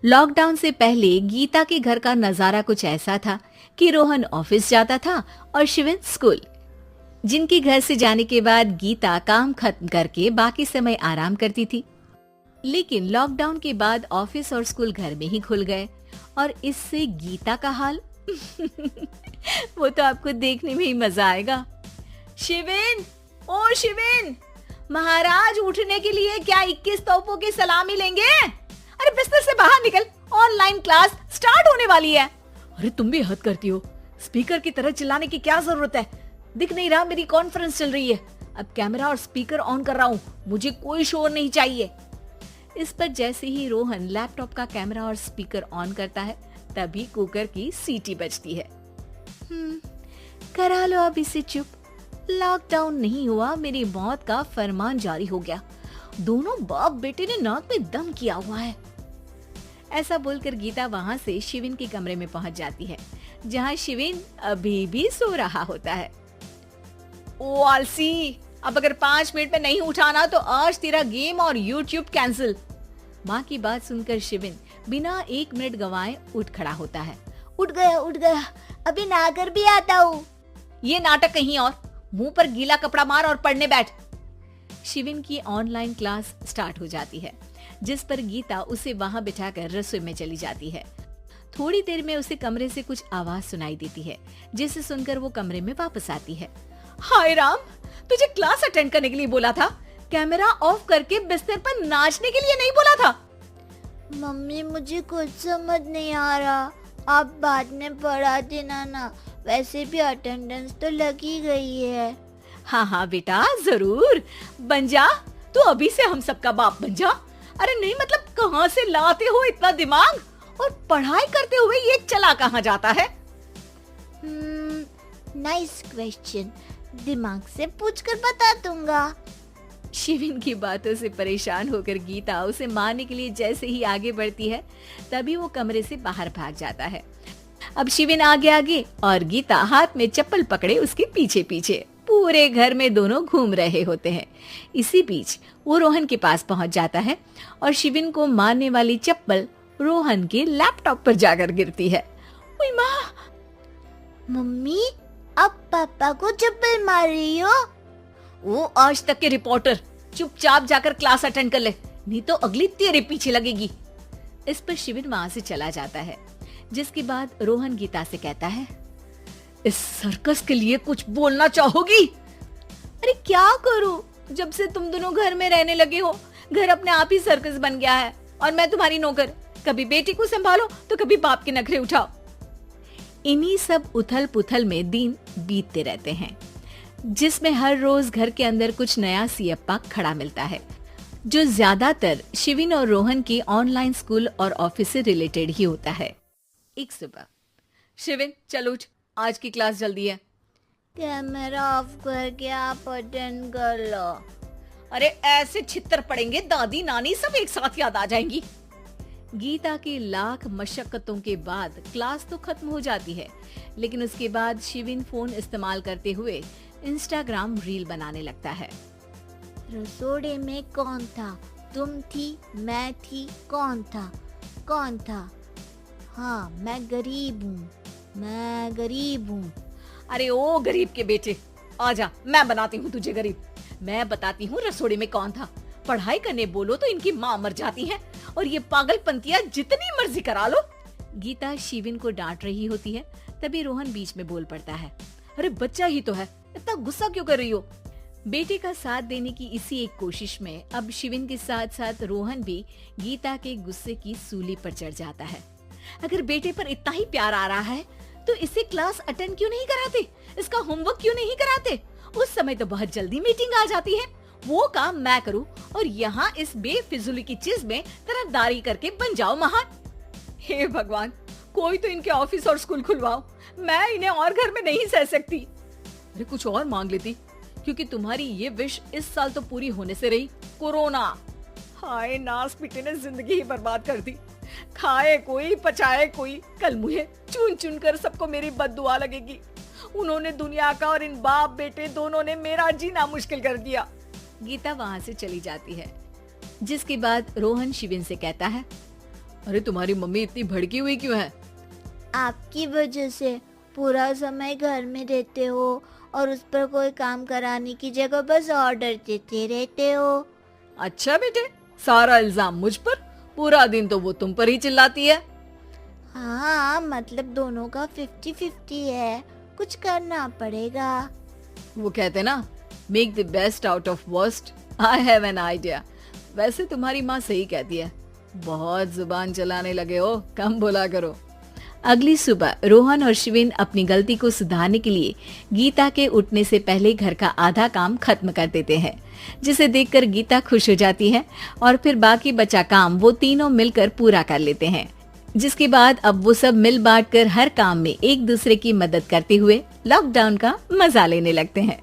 Lockdown से पहले गीता के घर का नजारा कुछ ऐसा था कि रोहन ऑफिस जाता था और शिविन स्कूल। जिनके घर से जाने के बाद गीता काम खत्म करके बाकी समय आराम करती थी। लेकिन लॉकडाउन के बाद ऑफिस और स्कूल घर में ही खुल गए और इससे गीता का हाल वो तो आपको देखने में ही मजा आएगा। शिविन, ओ शिविन, महाराज उठने के लिए क्या 21 तोपों की सलामी लेंगे? अरे बिस्तर से बाहर निकल, ऑनलाइन क्लास स्टार्ट होने वाली है। अरे तुम भी हद करती हो, स्पीकर की तरह चिल्लाने की क्या जरूरत है? दिख नहीं रहा मेरी कॉन्फ्रेंस चल रही है। अब कैमरा और स्पीकर ऑन कर रहा हूँ, मुझे कोई शोर नहीं चाहिए। इस पर जैसे ही रोहन लैपटॉप का कैमरा और स्पीकर ऑन करता है तभी कुकर की सीटी बजती है। करा लो अब इसे चुप, लॉकडाउन नहीं हुआ, मेरी मौत का फरमान जारी हो गया। दोनों बाप बेटे ने नाक में दम किया हुआ है। ऐसा बोलकर गीता वहां से शिविन के कमरे में पहुंच जाती है, जहां शिविन अभी भी सो रहा होता है। ओ आलसी, अब अगर 5 मिनट में नहीं उठाना तो आज तेरा गेम और यूट्यूब कैंसिल। माँ की बात सुनकर शिविन बिना 1 मिनट गंवाए उठ खड़ा होता है। उठ गया, अभी नहाकर भी आता हूँ। ये नाटक कहीं और, मुंह पर गीला कपड़ा मार और पढ़ने बैठ। शिविन की ऑनलाइन क्लास स्टार्ट हो जाती है, जिस पर गीता उसे वहां बिठाकर रसोई में चली जाती है। थोड़ी देर में उसे कमरे से कुछ आवाज सुनाई देती है, जिसे सुनकर वो कमरे में वापस आती है। हाय राम, तुझे क्लास अटेंड करने के लिए बोला था, कैमरा ऑफ करके बिस्तर पर नाचने के लिए नहीं बोला था। मम्मी मुझे कुछ समझ नहीं आ रहा, आप बाद में पढ़ा देना ना, वैसे भी अटेंडेंस तो लगी गई है। हाँ बेटा, जरूर बन जा, तू अभी से हम सबका बाप बन जा। अरे नहीं मतलब कहाँ से लाते हो इतना दिमाग, और पढ़ाई करते हुए ये चला कहाँ जाता है? नाइस क्वेश्चन, दिमाग से पूछकर बता दूंगा। शिविन की बातों से परेशान होकर गीता उसे मारने के लिए जैसे ही आगे बढ़ती है तभी वो कमरे से बाहर भाग जाता है। अब शिविन आगे आगे और गीता हाथ में चप्पल पकड़े उसके पीछे पीछे पूरे घर में दोनों घूम रहे होते हैं। इसी बीच वो रोहन के पास पहुंच जाता है और शिविन को मारने वाली चप्पल रोहन के लैपटॉप पर जाकर गिरती है। ओए माँ! मम्मी, अब पापा को चप्पल मार रही हो? वो आज तक के रिपोर्टर, चुपचाप जाकर क्लास अटेंड कर ले, नहीं तो अगली तेरे पीछे लगेगी। इस पर शिविन वहां से चला जाता है, जिसके बाद रोहन गीता से कहता है, इस सर्कस के लिए कुछ बोलना चाहोगी? अरे क्या करूं, जब से तुम दोनों घर में रहने लगे हो, घर अपने आप ही सर्कस बन गया है और मैं तुम्हारी नौकर। कभी बेटी को संभालो तो कभी बाप के नखरे उठाओ। इन्हीं सब उथल पुथल में दिन बीतते रहते हैं, जिसमें हर रोज घर के अंदर कुछ नया सियप्पा खड़ा मिलता है, जो ज्यादातर शिविन और रोहन के ऑनलाइन स्कूल और ऑफिस से रिलेटेड ही होता है। एक सुबह, शिविन चल उठ, आज की क्लास जल्दी है। कैमरा ऑफ करके आप अटेंड कर लो। अरे ऐसे छित्तर पड़ेंगे, दादी नानी सब एक साथ याद आ जाएंगी। गीता की लाख मशक्कतों के बाद क्लास तो खत्म हो जाती है, लेकिन उसके बाद शिविन फोन इस्तेमाल करते हुए इंस्टाग्राम रील बनाने लगता है। रसोड़े में कौन था? तुम थी, मैं थी, कौन था? कौन था? हाँ, मैं गरीब हूँ। अरे ओ गरीब के बेटे, आजा, मैं बनाती हूँ तुझे गरीब। मैं बताती हूँ रसोड़े में कौन था। पढ़ाई करने बोलो तो इनकी माँ मर जाती है, और ये पागलपंतियाँ जितनी मर्जी करा लो। गीता शिविन को डांट रही होती है, तभी रोहन बीच में बोल पड़ता है। अरे बच्चा ही तो है, इतना गुस्सा क्यों कर रही हो? बेटे का साथ देने की इसी एक कोशिश में अब शिविन के साथ साथ रोहन भी गीता के गुस्से की सूली पर चढ़ जाता है। अगर बेटे पर इतना ही प्यार आ रहा है तो इसे क्लास अटेंड क्यों नहीं कराते? इसका होमवर्क क्यों नहीं कराते? उस समय तो बहुत जल्दी मीटिंग आ जाती है, वो काम मैं करूं और यहाँ इस बेफिजूली की चीज में तरफदारी करके बन जाओ महान। हे भगवान, कोई तो इनके ऑफिस और स्कूल खुलवाओ, मैं इन्हें और घर में नहीं सह सकती। अरे कुछ और मांग लेती, क्योंकि तुम्हारी ये विश इस साल तो पूरी होने से रही, कोरोना। हाय नास पीटे ने जिंदगी ही बर्बाद कर दी। खाए कोई, पचाए कोई, कल मुझे चुन चुन कर सबको मेरी बद्दुआ लगेगी। उन्होंने दुनिया का और इन बाप बेटे दोनों ने मेरा जीना मुश्किल कर दिया। गीता वहां से चली जाती है, जिसके बाद रोहन शिविन से कहता है, अरे तुम्हारी मम्मी इतनी भड़की हुई क्यों है? आपकी वजह से पूरा समय घर में रहते हो और उस पर कोई काम कराने की जगह बस ऑर्डर देते रहते हो। अच्छा बेटे, सारा इल्जाम मुझ पर? पूरा दिन तो वो तुम पर ही चिल्लाती है। हाँ, मतलब दोनों का 50-50 है, कुछ करना पड़ेगा। वो कहते ना, make the best out of worst. I have an idea. वैसे तुम्हारी माँ सही कहती है, बहुत जुबान चलाने लगे हो, कम बोला करो। अगली सुबह रोहन और शिविन अपनी गलती को सुधारने के लिए गीता के उठने से पहले घर का आधा काम खत्म कर देते हैं, जिसे देखकर गीता खुश हो जाती है और फिर बाकी बचा काम वो तीनों मिलकर पूरा कर लेते हैं। जिसके बाद अब वो सब मिल बांट कर हर काम में एक दूसरे की मदद करते हुए लॉकडाउन का मजा लेने लगते हैं।